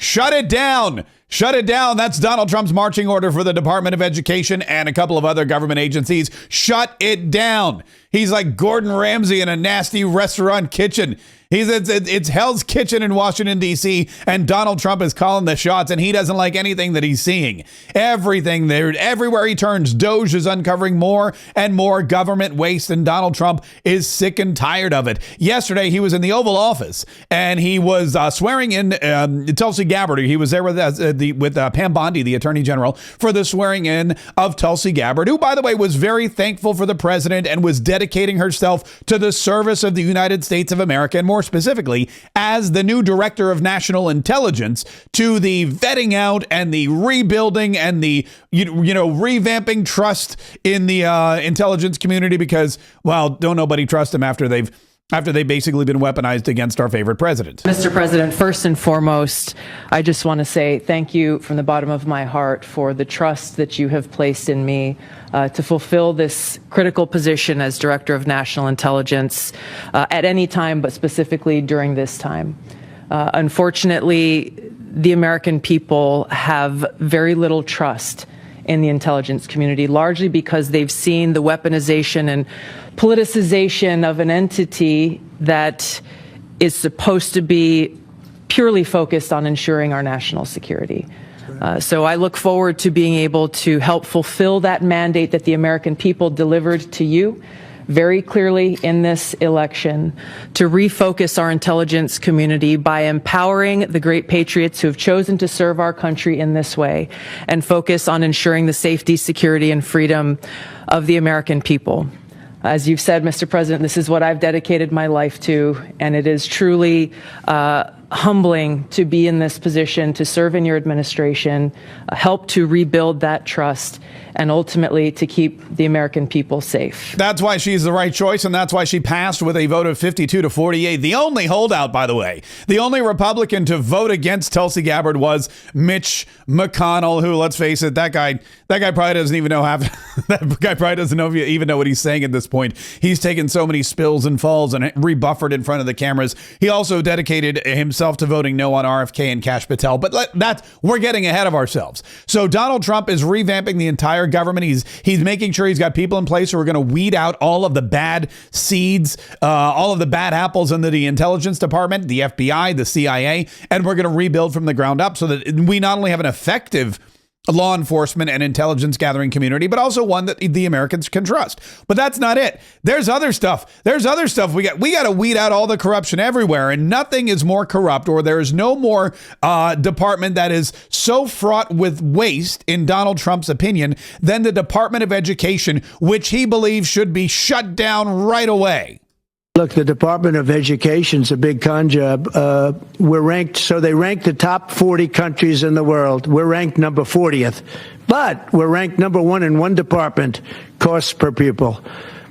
shut it down. Shut it down. That's Donald Trump's marching order for the Department of Education and a couple of other government agencies. Shut it down. He's like Gordon Ramsay in a nasty restaurant kitchen. It's Hell's Kitchen in Washington, D.C., and Donald Trump is calling the shots, and he doesn't like anything that he's seeing. Everything there, everywhere he turns, Doge is uncovering more and more government waste, and Donald Trump is sick and tired of it. Yesterday, he was in the Oval Office, and he was swearing in Tulsi Gabbard. He was there with Pam Bondi, the Attorney General, for the swearing in of Tulsi Gabbard, who, by the way, was very thankful for the president and was dedicating herself to the service of the United States of America, and more specifically as the new director of national intelligence, to the vetting out and the rebuilding and the revamping trust in the intelligence community, because, well, don't nobody trust them after they've basically been weaponized against our favorite president. Mr. President, first and foremost, I just want to say thank you from the bottom of my heart for the trust that you have placed in me to fulfill this critical position as Director of National Intelligence at any time, but specifically during this time. Unfortunately, the American people have very little trust in the intelligence community, largely because they've seen the weaponization and politicization of an entity that is supposed to be purely focused on ensuring our national security. So I look forward to being able to help fulfill that mandate that the American people delivered to you very clearly in this election, to refocus our intelligence community by empowering the great patriots who have chosen to serve our country in this way, and focus on ensuring the safety, security, and freedom of the American people. As you've said, Mr. President, this is what I've dedicated my life to, and it is truly humbling to be in this position, to serve in your administration, help to rebuild that trust, and ultimately to keep the American people safe. That's why she's the right choice, and that's why she passed with a vote of 52-48. The only holdout, by the way, the only Republican to vote against Tulsi Gabbard was Mitch McConnell, who, let's face it, that guy probably doesn't even know even know what he's saying at this point. He's taken so many spills and falls and rebuffered in front of the cameras. He also dedicated himself to voting no on RFK and Kash Patel. But we're getting ahead of ourselves. So Donald Trump is revamping the entire government. He's making sure he's got people in place who are going to weed out all of the bad seeds, all of the bad apples into the intelligence department, the FBI, the CIA, and we're going to rebuild from the ground up so that we not only have an effective law enforcement and intelligence gathering community, but also one that the Americans can trust. But that's not it. There's other stuff. We got to weed out all the corruption everywhere, and nothing is more corrupt, or there is no more department that is so fraught with waste, in Donald Trump's opinion, than the Department of Education, which he believes should be shut down right away. Look, the Department of Education's a big con job. We're ranked, so they rank the top 40 countries in the world. We're ranked number 40th, but we're ranked number one in one department, costs per pupil.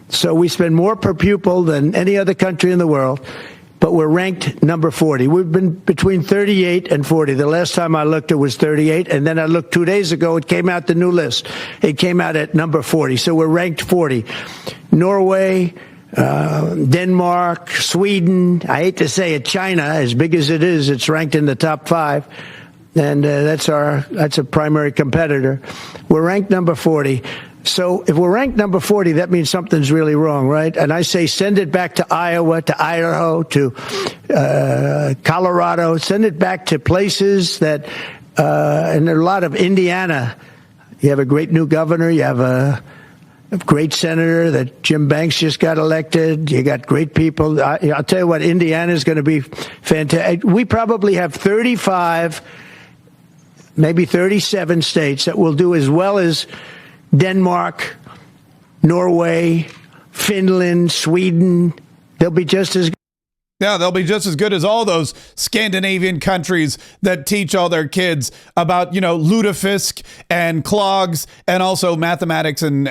So we spend more per pupil than any other country in the world, but we're ranked number 40. We've been between 38 and 40. The last time I looked, it was 38, and then I looked 2 days ago, it came out the new list. It came out at number 40, so we're ranked 40. Norway, Denmark, Sweden, I hate to say it, China, as big as it is, it's ranked in the top 5. And that's a primary competitor. We're ranked number 40. So if we're ranked number 40, that means something's really wrong, right? And I say send it back to Iowa, to Idaho, to Colorado. Send it back to places that, and there are a lot of Indiana. You have a great new governor. You have a great senator that Jim Banks just got elected. You got great people. I'll tell you what, Indiana is going to be fantastic. We probably have 35, maybe 37 states that will do as well as Denmark, Norway, Finland, Sweden. They'll be just as good. Yeah, they'll be just as good as all those Scandinavian countries that teach all their kids about, lutefisk and clogs and also mathematics and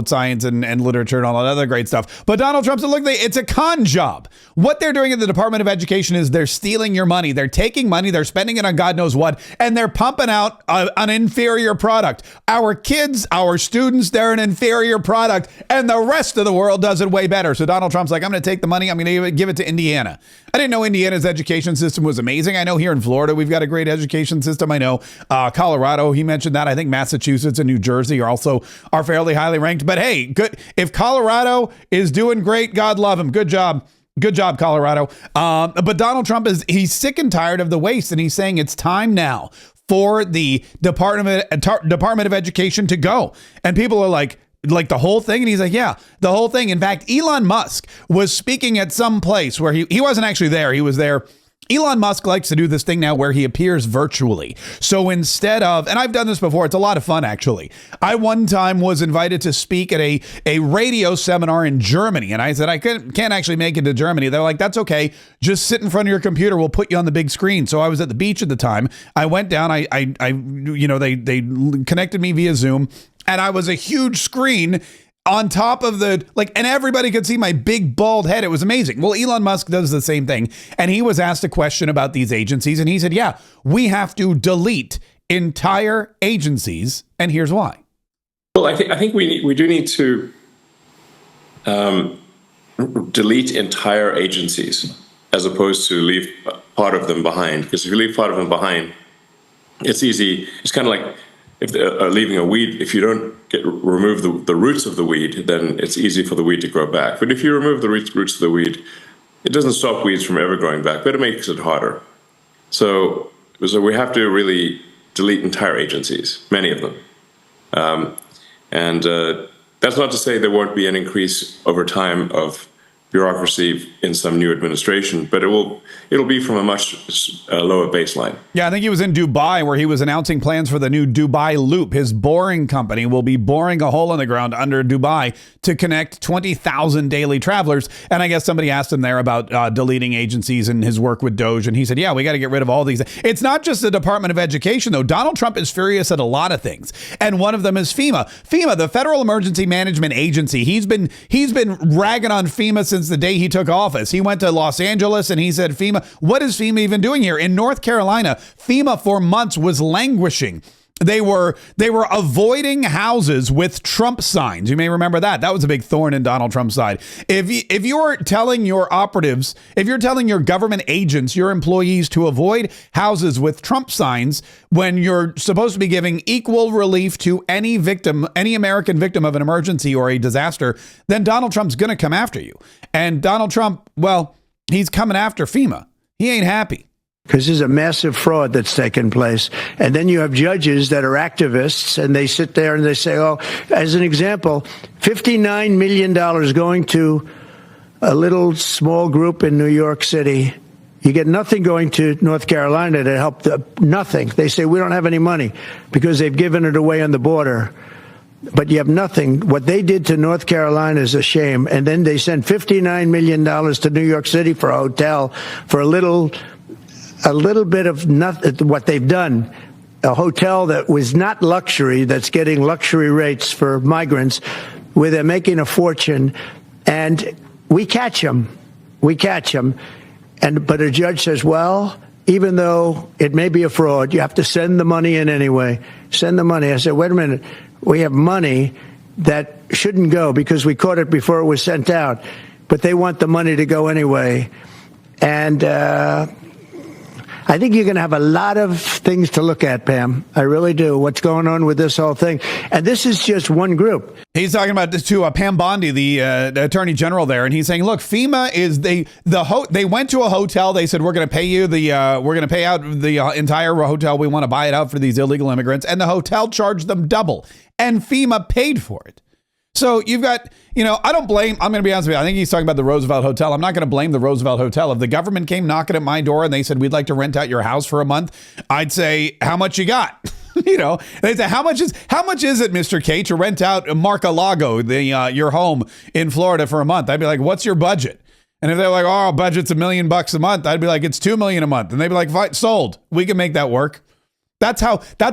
science and literature and all that other great stuff. But Donald Trump said, look, it's a con job. What they're doing at the Department of Education is they're stealing your money. They're taking money. They're spending it on God knows what. And they're pumping out an inferior product. Our kids, our students, they're an inferior product. And the rest of the world does it way better. So Donald Trump's like, I'm going to take the money. I'm going to give it to Indiana. Indiana. I didn't know Indiana's education system was amazing. I know here in Florida, we've got a great education system. I know Colorado, he mentioned that. I think Massachusetts and New Jersey are fairly highly ranked. But hey, good. If Colorado is doing great, God love him. Good job. Good job, Colorado. But Donald Trump he's sick and tired of the waste. And he's saying it's time now for the Department of Education to go. And people are like the whole thing? And he's like, yeah, the whole thing. In fact, Elon Musk was speaking at some place where he wasn't actually there. He was there. Elon Musk likes to do this thing now where he appears virtually. So instead of, and I've done this before, it's a lot of fun, actually. I one time was invited to speak at a radio seminar in Germany. And I said, I can't actually make it to Germany. They're like, that's okay. Just sit in front of your computer. We'll put you on the big screen. So I was at the beach at the time. I went down. They connected me via Zoom. And I was a huge screen on top of and everybody could see my big bald head. It was amazing. Well, Elon Musk does the same thing. And he was asked a question about these agencies. And he said, yeah, we have to delete entire agencies. And here's why. Well, I think we do need to delete entire agencies as opposed to leave part of them behind. Because if you leave part of them behind, it's easy. It's kind of like if leaving a weed, if you don't remove the roots of the weed, then it's easy for the weed to grow back. But if you remove the roots of the weed, it doesn't stop weeds from ever growing back, but it makes it harder. So we have to really delete entire agencies, many of them. And that's not to say there won't be an increase over time of bureaucracy in some new administration, but it'll be from a much lower baseline. Yeah, I think he was in Dubai where he was announcing plans for the new Dubai Loop. His boring company will be boring a hole in the ground under Dubai to connect 20,000 daily travelers. And I guess somebody asked him there about deleting agencies and his work with Doge. And he said, yeah, we got to get rid of all these. It's not just the Department of Education, though. Donald Trump is furious at a lot of things. And one of them is FEMA. FEMA, the Federal Emergency Management Agency. He's been ragging on FEMA since the day he took office. He went to Los Angeles and he said, FEMA, what is FEMA even doing here? In North Carolina, FEMA for months was languishing. They were avoiding houses with Trump signs. You may remember that. That was a big thorn in Donald Trump's side. If you're telling your operatives, if you're telling your government agents, your employees to avoid houses with Trump signs when you're supposed to be giving equal relief to any victim, any American victim of an emergency or a disaster, then Donald Trump's going to come after you. And Donald Trump, well, he's coming after FEMA. He ain't happy. Because there's a massive fraud that's taken place. And then you have judges that are activists, and they sit there and they say, oh, as an example, $59 million going to a little small group in New York City. You get nothing going to North Carolina to help nothing. They say, we don't have any money because they've given it away on the border. But you have nothing. What they did to North Carolina is a shame. And then they sent $59 million to New York City for a hotel for a little bit of nothing. What they've done, a hotel that was not luxury, that's getting luxury rates for migrants, where they're making a fortune, and we catch them. But a judge says, well, even though it may be a fraud, you have to send the money in anyway. Send the money. I said, wait a minute. We have money that shouldn't go because we caught it before it was sent out, but they want the money to go anyway. And I think you're going to have a lot of things to look at, Pam. I really do. What's going on with this whole thing? And this is just one group. He's talking about this to Pam Bondi, the attorney general there, and he's saying, "Look, FEMA is they went to a hotel. They said we're going to pay you we're going to pay out the entire hotel. We want to buy it out for these illegal immigrants, and the hotel charged them double, and FEMA paid for it." So you've got, I don't blame, I'm going to be honest with you. I think he's talking about the Roosevelt Hotel. I'm not going to blame the Roosevelt Hotel. If the government came knocking at my door and they said, we'd like to rent out your house for a month, I'd say, how much you got? They'd say, how much is it, Mr. Kaye, to rent out Mar-a-Lago, your home in Florida for a month? I'd be like, what's your budget? And if they're like, oh, budget's $1 million a month, I'd be like, it's $2 million a month. And they'd be like, fine, sold. We can make that work. That's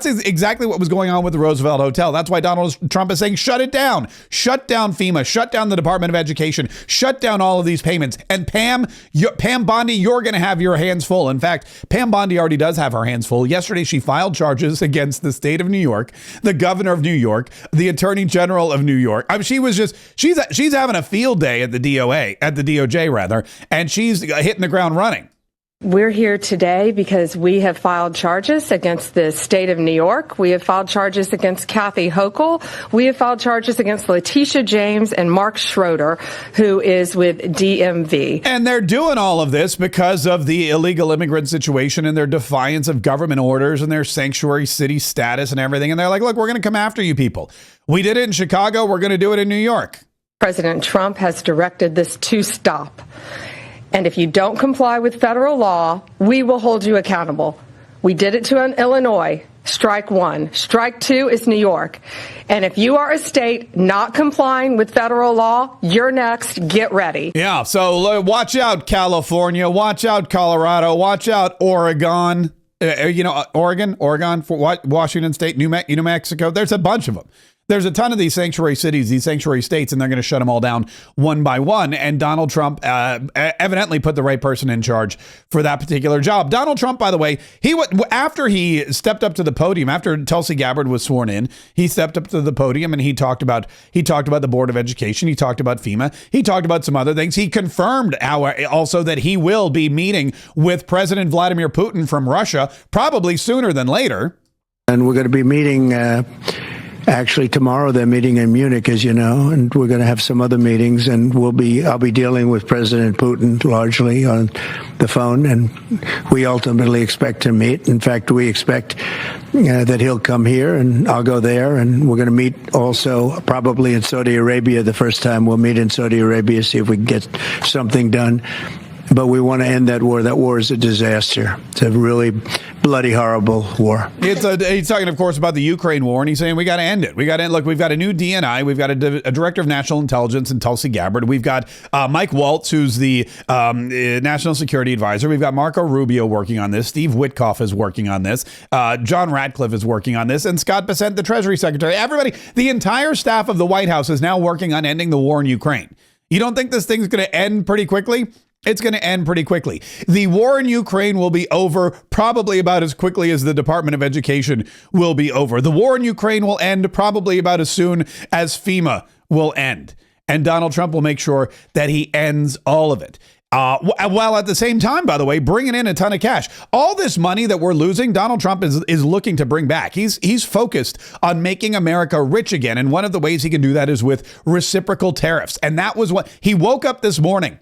exactly what was going on with the Roosevelt Hotel. That's why Donald Trump is saying, shut it down, shut down FEMA, shut down the Department of Education, shut down all of these payments. And Pam Bondi, you're going to have your hands full. In fact, Pam Bondi already does have her hands full. Yesterday, she filed charges against the state of New York, the governor of New York, the attorney general of New York. I mean, she's having a field day at the DOJ rather, and she's hitting the ground running. We're here today because we have filed charges against the state of New York. We have filed charges against Kathy Hochul. We have filed charges against Letitia James and Mark Schroeder, who is with DMV. And they're doing all of this because of the illegal immigrant situation and their defiance of government orders and their sanctuary city status and everything. And they're like, look, we're going to come after you people. We did it in Chicago. We're going to do it in New York. President Trump has directed this to stop. And if you don't comply with federal law, we will hold you accountable. We did it to Illinois. Strike one. Strike two is New York. And if you are a state not complying with federal law, you're next. Get ready. Yeah. So watch out, California. Watch out, Colorado. Watch out, Oregon. Oregon, Washington State, New Mexico. There's a bunch of them. There's a ton of these sanctuary cities, these sanctuary states, and they're going to shut them all down one by one. And Donald Trump evidently put the right person in charge for that particular job. Donald Trump, by the way, after he stepped up to the podium, after Tulsi Gabbard was sworn in, he stepped up to the podium and he talked about the Board of Education. He talked about FEMA. He talked about some other things. He confirmed also that he will be meeting with President Vladimir Putin from Russia, probably sooner than later. And we're going to be meeting actually tomorrow. They're meeting in Munich, as you know, and we're going to have some other meetings, and I'll be dealing with President Putin largely on the phone, and we ultimately expect to meet. In fact, we expect that he'll come here and I'll go there, and we're going to meet also probably in Saudi Arabia. The first time we'll meet in Saudi Arabia, see if we can get something done. But we want to end that war. That war is a disaster. It's a really bloody, horrible war. He's talking, of course, about the Ukraine war, and he's saying we got to end it. We got to look. We've got a new DNI. We've got a director of national intelligence in Tulsi Gabbard. We've got Mike Waltz, who's the national security advisor. We've got Marco Rubio working on this. Steve Witkoff is working on this. John Ratcliffe is working on this, and Scott Bessent, the Treasury Secretary. Everybody, the entire staff of the White House is now working on ending the war in Ukraine. You don't think this thing's going to end pretty quickly? It's going to end pretty quickly. The war in Ukraine will be over probably about as quickly as the Department of Education will be over. The war in Ukraine will end probably about as soon as FEMA will end. And Donald Trump will make sure that he ends all of it. While at the same time, by the way, bringing in a ton of cash. All this money that we're losing, Donald Trump is looking to bring back. He's focused on making America rich again. And one of the ways he can do that is with reciprocal tariffs. And that was what he woke up this morning.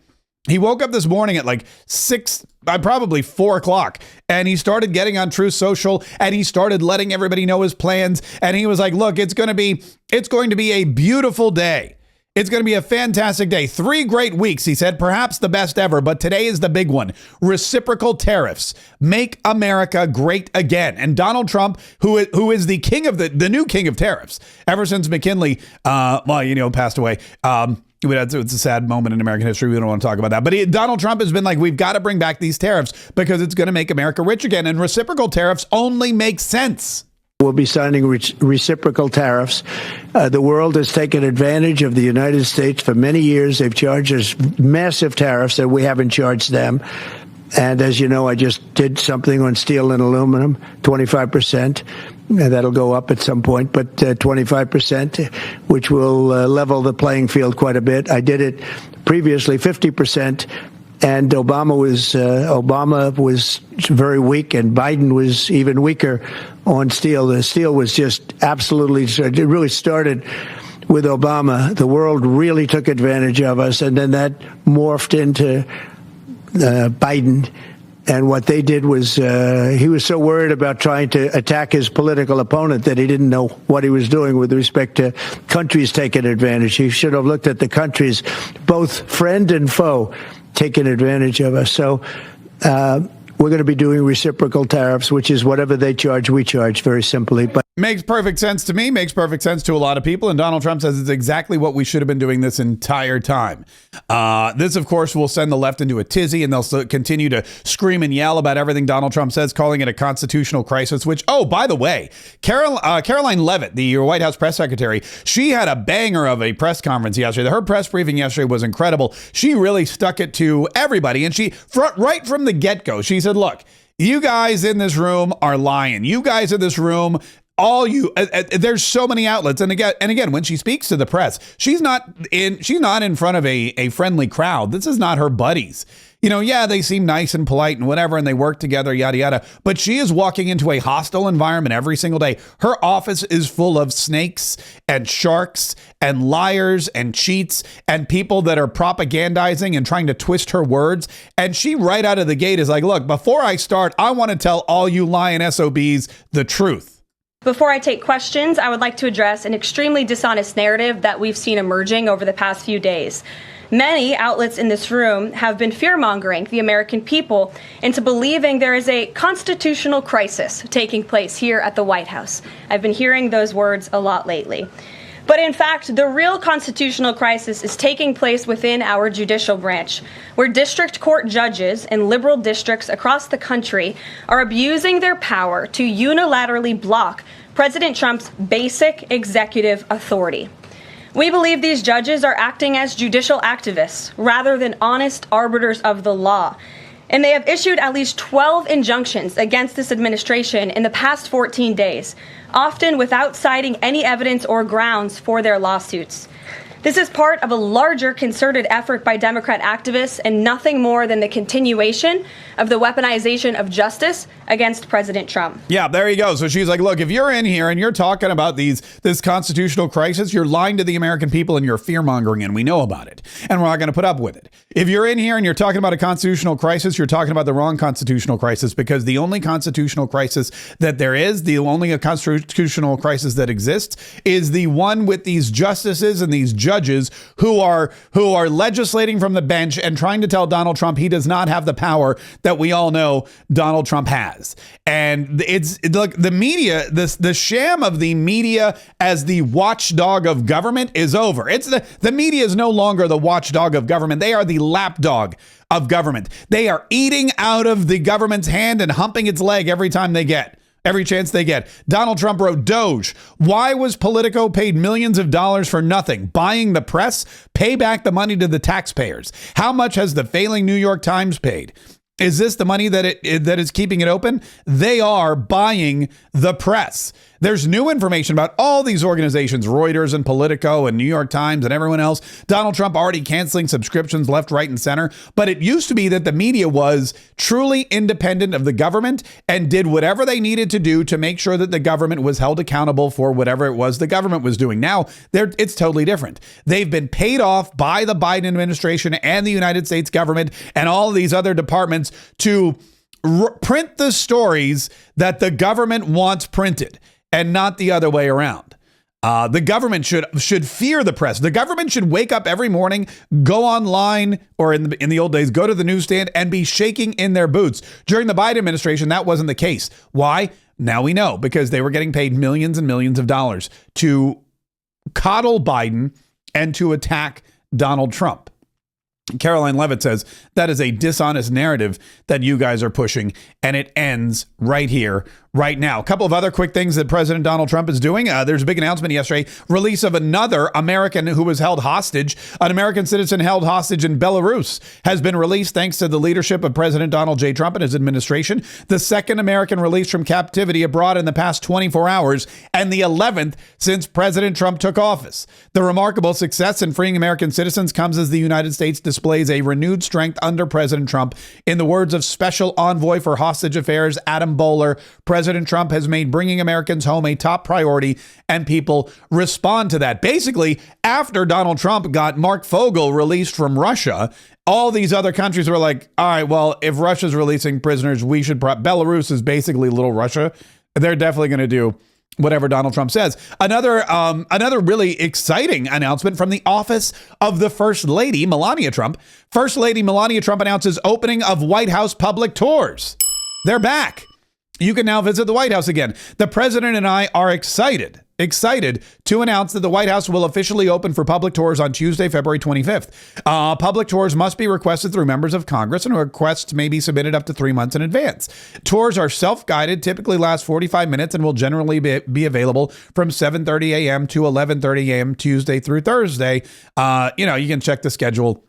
He woke up this morning at like 6, probably 4 o'clock, and he started getting on Truth Social, and he started letting everybody know his plans. And he was like, look, it's going to be a beautiful day. It's going to be a fantastic day. 3 great weeks, he said, perhaps the best ever. But today is the big one. Reciprocal tariffs. Make America great again. And Donald Trump, who is the king of the new king of tariffs, ever since McKinley, passed away. It's a sad moment in American history. We don't want to talk about that. But Donald Trump has been like, we've got to bring back these tariffs because it's going to make America rich again. And reciprocal tariffs only make sense. We'll be signing reciprocal tariffs. The world has taken advantage of the United States for many years. They've charged us massive tariffs that we haven't charged them. And as you know, I just did something on steel and aluminum, 25%. That'll go up at some point, but 25%, which will level the playing field quite a bit. I did it previously 50%, and Obama was very weak, and Biden was even weaker on steel. The steel was just absolutely, it really started with Obama. The world really took advantage of us, and then that morphed into Biden. And what they did was he was so worried about trying to attack his political opponent that he didn't know what he was doing with respect to countries taking advantage. He should have looked at the countries, both friend and foe, taking advantage of us. So we're going to be doing reciprocal tariffs, which is whatever they charge, we charge, very simply. But Makes perfect sense to me, makes perfect sense to a lot of people, and Donald Trump says it's exactly what we should have been doing this entire time. This, of course, will send the left into a tizzy, and they'll continue to scream and yell about everything Donald Trump says, calling it a constitutional crisis, which, oh, by the way, Caroline Leavitt, the White House press secretary, she had a banger of a press conference yesterday. Her press briefing yesterday was incredible. She really stuck it to everybody, and she, right from the get-go, she said, look, you guys in this room are lying. You guys in this room, there's so many outlets, and again, when she speaks to the press, she's not in front of a friendly crowd. This is not her buddies. You know, yeah, they seem nice and polite and whatever, and they work together, yada yada. But she is walking into a hostile environment every single day. Her office is full of snakes and sharks and liars and cheats and people that are propagandizing and trying to twist her words. And she right out of the gate is like, look, before I start, I want to tell all you lying SOBs the truth. Before I take questions, I would like to address an extremely dishonest narrative that we've seen emerging over the past few days. Many outlets in this room have been fear-mongering the American people into believing there is a constitutional crisis taking place here at the White House. I've been hearing those words a lot lately. But in fact, the real constitutional crisis is taking place within our judicial branch, where district court judges in liberal districts across the country are abusing their power to unilaterally block President Trump's basic executive authority. We believe these judges are acting as judicial activists rather than honest arbiters of the law. And they have issued at least 12 injunctions against this administration in the past 14 days, often without citing any evidence or grounds for their lawsuits. This is part of a larger concerted effort by Democrat activists and nothing more than the continuation of the weaponization of justice against President Trump. Yeah, there you go. So she's like, look, if you're in here and you're talking about this constitutional crisis, you're lying to the American people and you're fear-mongering, and we know about it. And we're not going to put up with it. If you're in here and you're talking about a constitutional crisis, you're talking about the wrong constitutional crisis, because the only constitutional crisis that there is, the only constitutional crisis that exists, is the one with these justices and these judges who are legislating from the bench and trying to tell Donald Trump he does not have the power that we all know Donald Trump has. And look, the media, the sham of the media as the watchdog of government is over. The media is no longer the watchdog of government. They are the lapdog of government. They are eating out of the government's hand and humping its leg every chance they get. Donald Trump wrote, Doge, why was Politico paid millions of dollars for nothing? Buying the press? Pay back the money to the taxpayers. How much has the failing New York Times paid? Is this the money that is keeping it open? They are buying the press. There's new information about all these organizations, Reuters and Politico and New York Times and everyone else. Donald Trump already canceling subscriptions left, right, and center. But it used to be that the media was truly independent of the government and did whatever they needed to do to make sure that the government was held accountable for whatever it was the government was doing. Now, it's totally different. They've been paid off by the Biden administration and the United States government and all of these other departments to print the stories that the government wants printed, and not the other way around. The government should fear the press. The government should wake up every morning, go online, or in the old days, go to the newsstand and be shaking in their boots. During the Biden administration, that wasn't the case. Why? Now we know, because they were getting paid millions and millions of dollars to coddle Biden and to attack Donald Trump. Caroline Leavitt says that is a dishonest narrative that you guys are pushing, and it ends right here, right now. A couple of other quick things that President Donald Trump is doing. There's a big announcement yesterday, release of another American who was held hostage. An American citizen held hostage in Belarus has been released thanks to the leadership of President Donald J. Trump and his administration. The second American released from captivity abroad in the past 24 hours, and the 11th since President Trump took office. The remarkable success in freeing American citizens comes as the United States displays a renewed strength under President Trump. In the words of Special Envoy for Hostage Affairs, Adam Bowler, President Trump has made bringing Americans home a top priority, and people respond to that. Basically, after Donald Trump got Mark Fogel released from Russia, all these other countries were like, all right, well, if Russia's releasing prisoners, we should. Belarus is basically little Russia. They're definitely going to do whatever Donald Trump says. Another really exciting announcement from the office of the First Lady, Melania Trump. First Lady Melania Trump announces opening of White House public tours. They're back. You can now visit the White House again. The president and I are excited to announce that the White House will officially open for public tours on Tuesday, February 25th. Public tours must be requested through members of Congress, and requests may be submitted up to 3 months in advance. Tours are self-guided, typically last 45 minutes, and will generally be available from 7:30 a.m. to 11:30 a.m. Tuesday through Thursday. You can check the schedule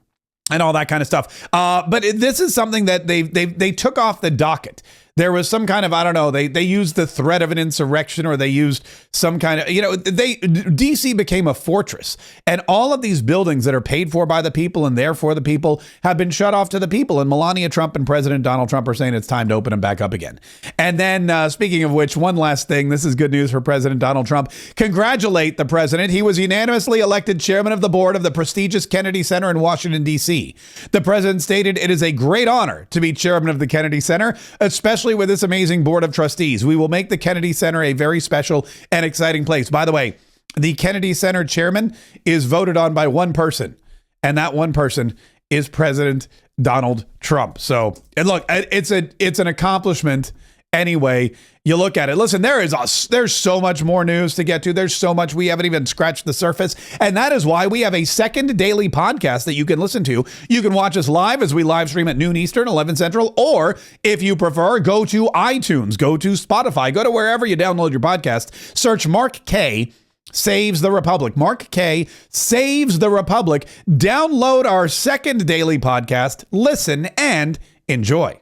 and all that kind of stuff. But this is something that they took off the docket. There was some kind of, I don't know, they used the threat of an insurrection, or they used some kind of, DC became a fortress, and all of these buildings that are paid for by the people and therefore the people have been shut off to the people. And Melania Trump and President Donald Trump are saying it's time to open them back up again. And then speaking of which, one last thing, this is good news for President Donald Trump. Congratulate the president. He was unanimously elected chairman of the board of the prestigious Kennedy Center in Washington, D.C. The president stated, "It is a great honor to be chairman of the Kennedy Center, especially with this amazing board of trustees. We will make the Kennedy Center a very special and exciting place." By the way, the Kennedy Center chairman is voted on by one person, and that one person is President Donald Trump. So, and look, it's an accomplishment. Anyway, you look at it. Listen, there's so much more news to get to. There's so much we haven't even scratched the surface. And that is why we have a second daily podcast that you can listen to. You can watch us live as we live stream at noon Eastern, 11 Central, or if you prefer, go to iTunes, go to Spotify, go to wherever you download your podcast, search Mark Kaye Saves the Republic. Mark Kaye Saves the Republic. Download our second daily podcast, listen, and enjoy.